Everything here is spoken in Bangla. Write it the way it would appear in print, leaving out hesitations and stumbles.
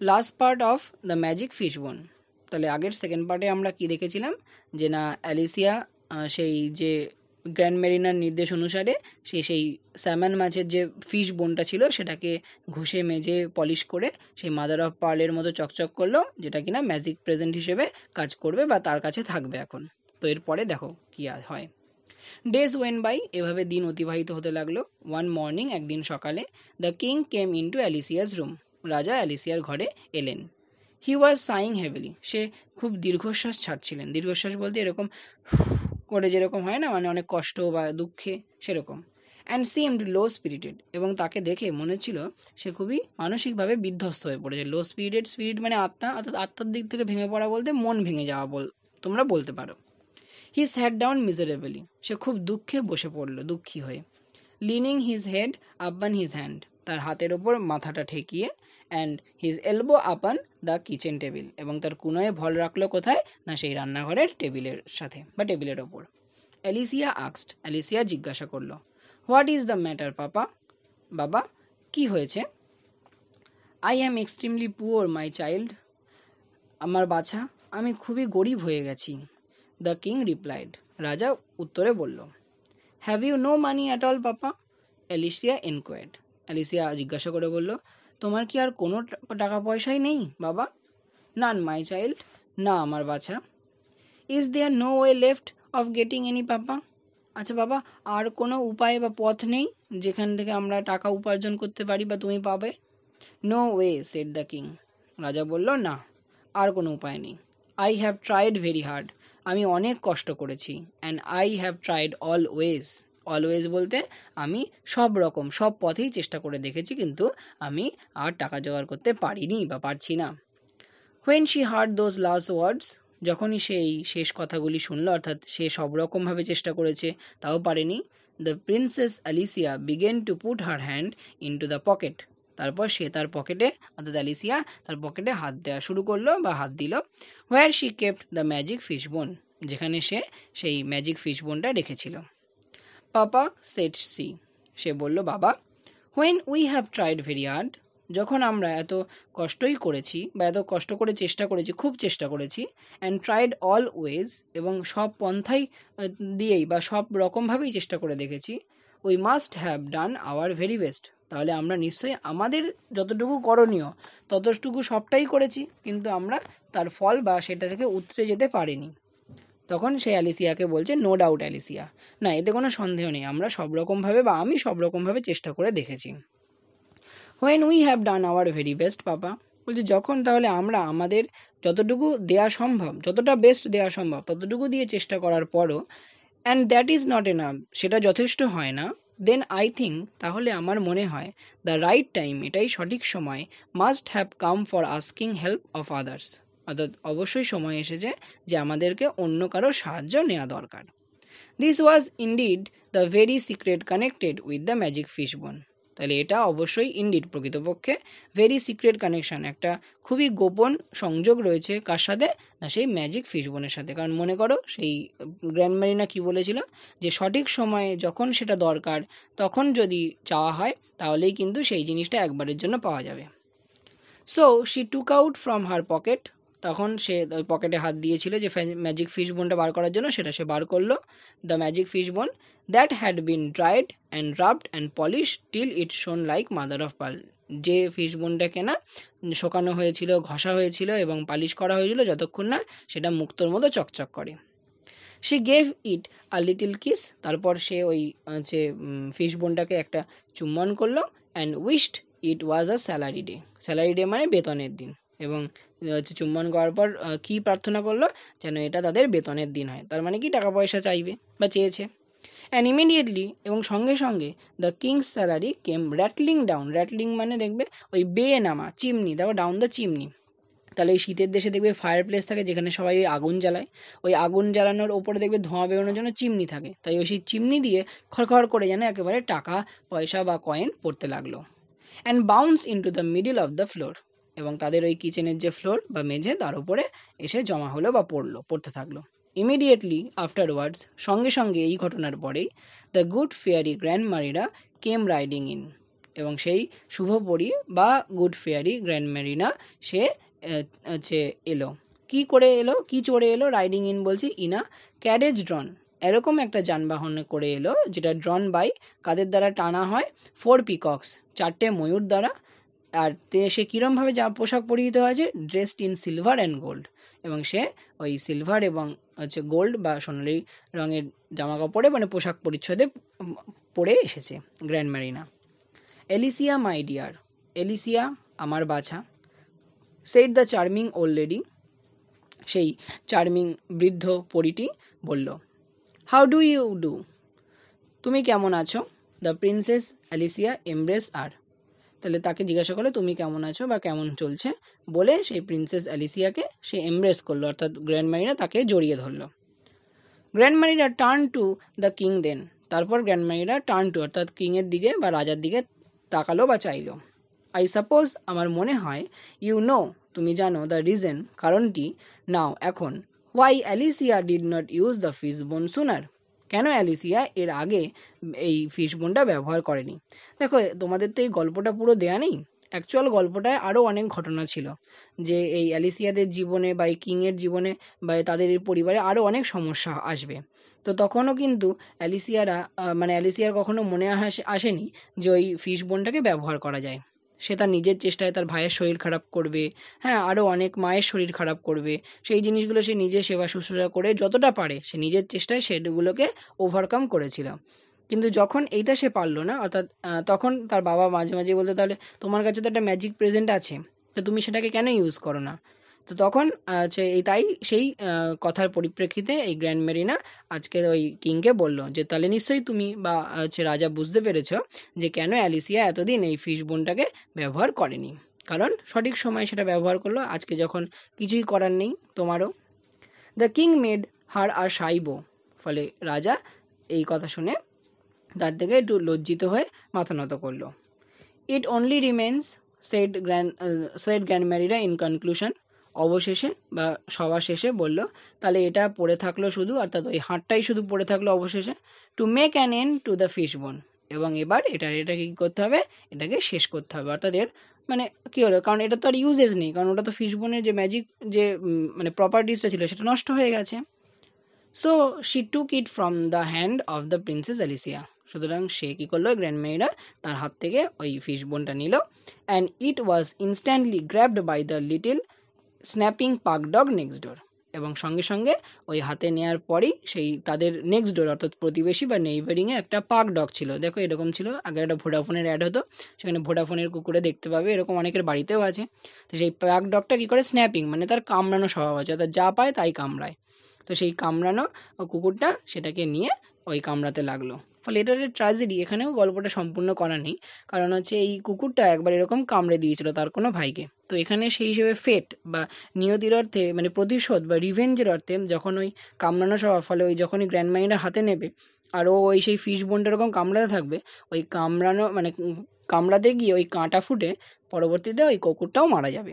Last part of the magic fish বোন। তাহলে আগের সেকেন্ড পার্টে আমরা কি দেখেছিলাম যে না অ্যালিসিয়া সেই যে গ্র্যান্ড মেরিনার নির্দেশ অনুসারে সেই স্যামন মাছের যে ফিশ বোনটা ছিল সেটাকে ঘষে মেজে পলিশ করে সেই মাদার অফ পার্লের মতো চকচক করলো, যেটা কিনা ম্যাজিক প্রেজেন্ট হিসেবে কাজ করবে বা তার কাছে থাকবে এখন। তো এরপরে দেখো কী হয়। ডেজ ওয়েন বাই, এভাবে দিন অতিবাহিত হতে লাগলো। ওয়ান মর্নিং, একদিন সকালে, the king came into Alicia's room, রাজা অ্যালিসিয়ার ঘরে এলেন। হি ওয়াজ সাইং হেভিলি, সে খুব দীর্ঘশ্বাস ছাড়ছিলেন। দীর্ঘশ্বাস বলতে এরকম করে যেরকম হয় না, মানে অনেক কষ্ট বা দুঃখে সেরকম। অ্যান্ড সিমড লো স্পিরিটেড, এবং তাকে দেখে মনে হচ্ছিল সে খুবই মানসিকভাবে বিধ্বস্ত হয়ে পড়েছে। লো স্পিরিটেড, স্পিরিট মানে আত্মা, অর্থাৎ আত্মার দিক থেকে ভেঙে পড়া বলতে মন ভেঙে যাওয়া তোমরা বলতে পারো। হি স্যাট ডাউন মিজারেবলি, সে খুব দুঃখে বসে পড়ল, দুঃখী হয়ে। Lining his head upon his hand, তার হাতের ওপর মাথাটা ঠেকিয়ে। And his elbow upon the kitchen table, এবং তার কুনোয় ভল রাখলো কোথায় না সেই রান্নাঘরের টেবিলের সাথে বা টেবিলের ওপর। অ্যালিসিয়া আক্সড, অ্যালিসিয়া জিজ্ঞাসা করলো, হোয়াট ইজ দ্য ম্যাটার পাপা, বাবা কি হয়েছে? I am extremely poor my child, আমার বাছা আমি খুবই গরিব হয়ে গেছি। দ্য কিং রিপ্লাইড, রাজা উত্তরে বলল। Have you no money at all papa, Alicia enquired, Alicia জিজ্ঞাসা করে বলল, তোমার কি আর কোনো টাকা পয়সাই নেই বাবা? নান মাই চাইল্ড, না আমার বাছা। Is there no way left of getting any papa, আচ্ছা বাবা আর কোনো উপায় বা পথ নেই যেখান থেকে আমরা টাকা উপার্জন করতে পারি বা তুমি পাবে? No way said the king, রাজা বলল, না আর কোনো উপায় নেই। I have tried very hard, আমি অনেক কষ্ট করেছি। And I have tried always, always বলতে আমি সব রকম সব পথেই চেষ্টা করে দেখেছি, কিন্তু আমি আর টাকা জোগাড় করতে পারিনি বা পারছি না। When she heard those last ওয়ার্ডস, যখনই সেই শেষ কথাগুলি শুনলো, অর্থাৎ সে সব রকমভাবে চেষ্টা করেছে তাও পারেনি, the princess Alicia began to put her hand into the pocket, তারপর সে তার পকেটে, অর্থাৎ অ্যালিসিয়া তার পকেটে হাত দেওয়া শুরু করলো বা হাত দিল। Where she kept the magic fish bone, যেখানে সে সেই ম্যাজিক ফিশ বোনটা রেখেছিল। পাপা সেড সি, সে বলল, বাবা, when we have tried very hard, যখন আমরা এত কষ্টই করেছি বা এত কষ্ট করে চেষ্টা করেছি, খুব চেষ্টা করেছি, অ্যান্ড ট্রাইড অল ওয়েজ, এবং সব পন্থাই দিয়েই বা সব রকমভাবেই চেষ্টা করে দেখেছি, we must have done our very best, তাহলে আমরা নিশ্চয়ই আমাদের যতটুকু করণীয় ততটুকু সবটাই করেছি, কিন্তু আমরা তার ফল বা সেটা থেকে উতরে যেতে পারিনি। তখন সে অ্যালিসিয়াকে বলছে, নো ডাউট অ্যালিসিয়া, না এতে কোনো সন্দেহ নেই, আমরা সব রকমভাবে বা আমি সব রকমভাবে চেষ্টা করে দেখেছি। When we have done our very best papa, বলছে যখন তাহলে আমরা আমাদের যতটুকু দেওয়া সম্ভব, যতটা বেস্ট দেওয়া সম্ভব ততটুকু দিয়ে চেষ্টা করার পরও, and that is not enough, সেটা যথেষ্ট হয় না, দেন আই থিঙ্ক, তাহলে আমার মনে হয়, দ্য রাইট টাইম, এটাই সঠিক সময়, must have come for asking help of others, অর্থাৎ অবশ্যই সময় এসেছে যে আমাদেরকে অন্য কারো সাহায্য নেওয়া দরকার। This was indeed the very secret connected with the magic fish বোন, তাহলে এটা অবশ্যই ইনডিড প্রকৃতপক্ষে ভেরি সিক্রেট কানেকশান, একটা খুবই গোপন সংযোগ রয়েছে কার সাথে না সেই ম্যাজিক ফিশ বোনের সাথে। কারণ মনে করো সেই গ্র্যান্ড মেরিনা কী বলেছিল যে সঠিক সময়ে যখন সেটা দরকার তখন যদি চাওয়া হয় তাহলেই কিন্তু সেই জিনিসটা একবারের জন্য পাওয়া যাবে। So she took out from her pocket, তখন সে ওই পকেটে হাত দিয়েছিল যে ম্যাজিক ফিশ বোনটা বার করার জন্য, সেটা সে বার করলো। The magic fish bone that had been dried and rubbed and polish till it shone like mother of pearl, যে ফিশ বোনটাকে না শোকানো হয়েছিল, ঘষা হয়েছিল এবং পালিশ করা হয়েছিল যতক্ষণ না সেটা মুক্তোর মতো চকচক করে। She gave it a little kiss, তারপর সে ওই হচ্ছে ফিশ বোনটাকে একটা চুম্বন করলো। And wished it was a salary day, salary day মানে বেতনের দিন, এবং হচ্ছে চুম্বন করার পর কী প্রার্থনা করলো যেন এটা তাদের বেতনের দিন হয়, তার মানে কি টাকা পয়সা চাইবে বা চেয়েছে। অ্যান্ড ইমিডিয়েটলি, এবং সঙ্গে সঙ্গে, the king's salary came rattling down, rattling মানে দেখবে ওই বেয়ে নামা, চিমনি, তারপর ডাউন দ্য চিমনি। তাহলে ওই শীতের দেশে দেখবে ফায়ার প্লেস থাকে যেখানে সবাই ওই আগুন জ্বালায়, ওই আগুন জ্বালানোর ওপরে দেখবে ধোঁয়া বেরোনোর জন্য চিমনি থাকে, তাই ওই সেই চিমনি দিয়ে খড়খড় করে যেন একেবারে টাকা পয়সা বা কয়েন পড়তে লাগলো। And bounce into the middle of the floor, এবং তাদের ওই কিচেনের যে ফ্লোর বা মেঝে তার উপরে এসে জমা হলো বা পড়তে থাকলো। ইমিডিয়েটলি আফটারওয়ার্ডস, সঙ্গে সঙ্গে এই ঘটনার পরেই, the good fairy Grandmarina came riding in, এবং সেই শুভ পরী বা গুড ফেয়ারি গ্র্যান্ড মেরিনা সে হচ্ছে এলো। কি করে এলো, কি চড়ে এলো? রাইডিং ইন বলছি ইন আ ক্যারেজ ড্রন, এরকম একটা যানবাহনে করে এলো যেটা ড্রন বাই কাদের দ্বারা টানা হয়? 4 পিকক্স, 4টে ময়ূর দ্বারা। আর সে কীরমভাবে পোশাক পরিহিত হয়েছে? Dressed in silver and gold, এবং সে ওই সিলভার এবং হচ্ছে গোল্ড বা সোনালি রঙের জামা কাপড়ে মানে পোশাক পরিচ্ছদে পরে এসেছে grand Marina. Alicia my dear, Alicia আমার বাছা, said the charming old lady, সেই চার্মিং বৃদ্ধ পরীটি বলল। হাউ ডু ইউ ডু, তুমি কেমন আছো? দ্য প্রিন্সেস অ্যালিসিয়া এমব্রেস আর, তাহলে তাকে জিজ্ঞাসা করলো তুমি কেমন আছো বা কেমন চলছে, বলে সেই প্রিন্সেস অ্যালিসিয়াকে সে এমব্রেস করলো, অর্থাৎ গ্র্যান্ড মেরিনা তাকে জড়িয়ে ধরলো। Grandmarina turn to the king then, তারপর গ্র্যান্ড মেরিনা টার্ন টু অর্থাৎ কিংয়ের দিকে বা রাজার দিকে তাকালো বা চাইলো। আই সাপোজ, আমার মনে হয়, ইউ নো, তুমি জানো, দ্য রিজন, কারণটি, নাও, এখন, why Alicia did not use the fish bone sooner, কেন অ্যালিসিয়া এর আগে এই ফিশ বোনটা ব্যবহার করেনি। দেখো তোমাদের তো এই গল্পটা পুরো দেয়া নেই, অ্যাকচুয়াল গল্পটায় আরও অনেক ঘটনা ছিল, যে এই অ্যালিসিয়াদের জীবনে বা এই কিংয়ের জীবনে বা তাদের এই পরিবারে আরও অনেক সমস্যা আসবে। তো তখনও কিন্তু অ্যালিসিয়ার কখনো মনে আসেনি যে ওই ফিশ বোনটাকে ব্যবহার করা যায়। সে তার নিজের চেষ্টায় তার ভাইয়ের শরীর খারাপ করবে, হ্যাঁ, আরও অনেক মায়ের শরীর খারাপ করবে, সেই জিনিসগুলো সে নিজে সেবা শুশ্রূষা করে যতটা পারে সে নিজের চেষ্টায় সেগুলোকে ওভারকাম করেছিল। কিন্তু যখন এইটা সে পারলো না, অর্থাৎ তখন তার বাবা মাঝে মাঝে বলতো, তাহলে তোমার কাছে তো একটা ম্যাজিক প্রেজেন্ট আছে, তো তুমি সেটাকে কেন ইউজ করো না? তো তখন তাই সেই কথার পরিপ্রেক্ষিতে এই গ্র্যান্ড মেরিনা আজকে ওই কিংকে বলল যে তাহলে নিশ্চয়ই তুমি বা রাজা বুঝতে পেরেছো যে কেন অ্যালিসিয়া এতদিন এই ফিশ বোনটাকে ব্যবহার করেনি, কারণ সঠিক সময় সেটা ব্যবহার করলো, আজকে যখন কিছুই করার নেই তোমারও। দ্য কিং মেড হার আর সাইবো, ফলে রাজা এই কথা শুনে তার থেকে একটু লজ্জিত হয়ে মাথা নত করলো। It only remains, said grand Marina in conclusion, অবশেষে বা সবার শেষে বলল, তাহলে এটা পড়ে থাকলো শুধু, অর্থাৎ ওই হাঁটটাই শুধু পড়ে থাকলো অবশেষে, to make an end to the fish বোন, এবং এবার এটাকে কী করতে হবে? এটাকে শেষ করতে হবে, অর্থাৎ এর মানে কী হলো, কারণ এটা তো আর ইউজেস নেই, কারণ ওটা তো ফিশ বোনের যে ম্যাজিক যে মানে প্রপার্টিসটা ছিল সেটা নষ্ট হয়ে গেছে। So she took it from the hand of the princess Alicia, সুতরাং সে কী করলো? গ্র্যান্ড মেরিনা তার হাত থেকে ওই ফিশ বোনটা নিল, and it was instantly grabbed by the little snapping pug dog next door, এবং সঙ্গে সঙ্গে ওই হাতে নেওয়ার পরই সেই তাদের নেক্সট ডোর অর্থাৎ প্রতিবেশী বা নেইবারিংয়ে একটা পাক ডগ ছিল। দেখো এরকম ছিল, আগে একটা ভোডাফোনের অ্যাড হতো, সেখানে ভোডাফোনের কুকুরে দেখতে পাবে, এরকম অনেকের বাড়িতেও আছে। তো সেই পাক ডগটা কী করে? স্ন্যাপিং, মানে তার কামড়ানো স্বভাব আছে, অর্থাৎ যা পায় তাই কামড়ায়। তো সেই কামড়ানো কুকুরটা সেটাকে নিয়ে ওই কামড়াতে লাগলো, ফলে এটার ট্র্যাজেডি, এখানেও গল্পটা সম্পূর্ণ করা নেই, কারণ হচ্ছে এই কুকুরটা একবার এরকম কামড়ে দিয়েছিল তার কোনো ভাইকে। তো এখানে সেই হিসেবে ফেট বা নিয়তির অর্থে মানে প্রতিশোধ বা রিভেঞ্জের অর্থে যখন ওই কামড়ানো স্বভাব, ফলে ওই যখনই গ্র্যান্ড মাইন্ডার হাতে নেবে আর ওই সেই ফিশ বোনটা এরকম কামড়াতে থাকবে, ওই কামড়ানো মানে কামড়াতে গিয়ে ওই কাঁটা ফুটে পরবর্তীতে ওই কুকুরটাও মারা যাবে।